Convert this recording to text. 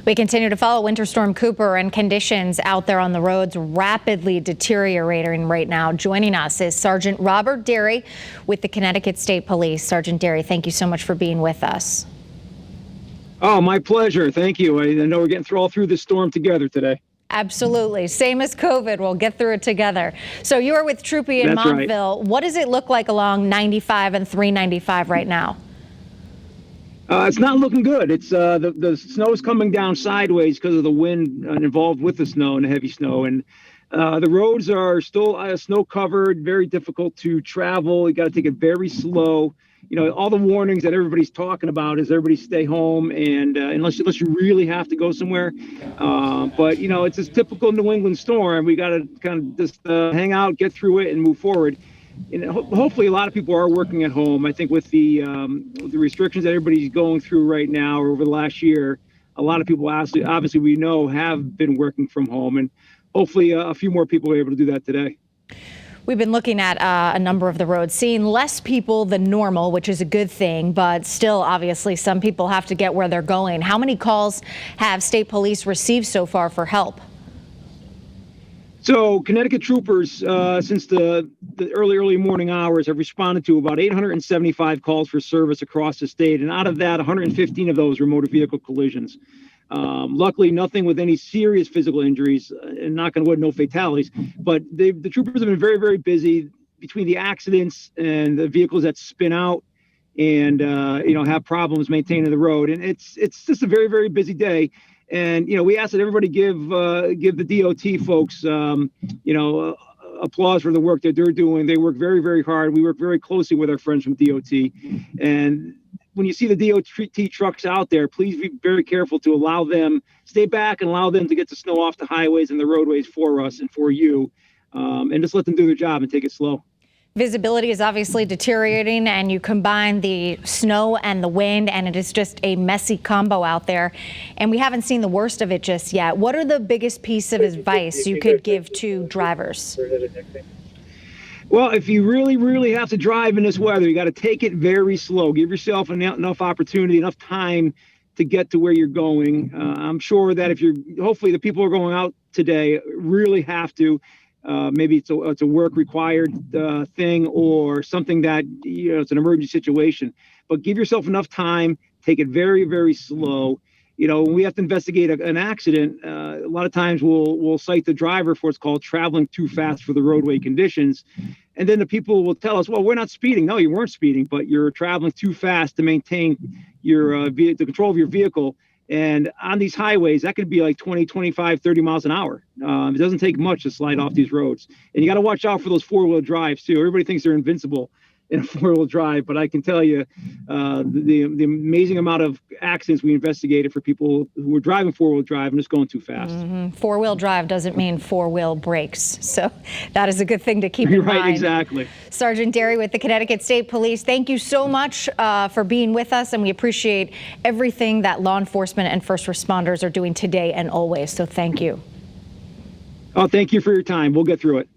We continue to follow Winter Storm Cooper, and conditions out there on the roads rapidly deteriorating right now. Joining us is Sergeant Robert Derry with the Connecticut State Police. Sergeant Derry, thank you so much for being with us. Oh, my pleasure. Thank you. I know we're getting all through this storm together today. Absolutely. Same as COVID. We'll get through it together. So you are with Troopy in Montville. Right. What does it look like along 95 and 395 right now? It's not looking good. It's the snow's coming down sideways because of the wind involved with the snow and the heavy snow. And the roads are still snow covered, very difficult to travel. You got to take it very slow. You know, all the warnings that everybody's talking about is everybody stay home and unless you really have to go somewhere. But, you know, it's this typical New England storm. We got to kind of just hang out, get through it and move forward. And hopefully a lot of people are working at home. I think with the restrictions that everybody's going through right now or over the last year, a lot of people obviously we know have been working from home, and hopefully a few more people are able to do that today. We've been looking at a number of the roads, seeing less people than normal, which is a good thing, but still, obviously, some people have to get where they're going. How many calls have state police received so far for help? So Connecticut troopers, since the early morning hours, have responded to about 875 calls for service across the state. And out of that, 115 of those were motor vehicle collisions. Luckily, nothing with any serious physical injuries, and knock on wood, no fatalities. But the troopers have been very, very busy between the accidents and the vehicles that spin out and, have problems maintaining the road. And it's just a very, very busy day. And, we ask that everybody give the DOT folks, applause for the work that they're doing. They work very, very hard. We work very closely with our friends from DOT. And when you see the DOT trucks out there, please be very careful to stay back and allow them to get the snow off the highways and the roadways for us and for you. And just let them do their job and take it slow. Visibility is obviously deteriorating, and you combine the snow and the wind, and it is just a messy combo out there. And we haven't seen the worst of it just yet. What are the biggest piece of advice you could give to drivers? Well, if you really, really have to drive in this weather, you got to take it very slow. Give yourself enough opportunity, enough time to get to where you're going. I'm sure that hopefully the people who are going out today really have to. Maybe it's a work required thing or something that it's an emergency situation, but give yourself enough time, take it very, very slow. When we have to investigate an accident, a lot of times we'll cite the driver for what's called traveling too fast for the roadway conditions. And then the people will tell us, well, we're not speeding. No, you weren't speeding, but you're traveling too fast to maintain the control of your vehicle. And on these highways, that could be like 20, 25, 30 miles an hour. It doesn't take much to slide off these roads. And you got to watch out for those four-wheel drives, too. Everybody thinks they're invincible in a four-wheel drive, but I can tell you the amazing amount of accidents we investigated for people who were driving four-wheel drive and just going too fast. Mm-hmm. Four-wheel drive doesn't mean four-wheel brakes, so that is a good thing to keep in mind. Right, exactly. Sergeant Derry with the Connecticut State Police, thank you so much for being with us, and we appreciate everything that law enforcement and first responders are doing today and always, so thank you. Oh, thank you for your time. We'll get through it.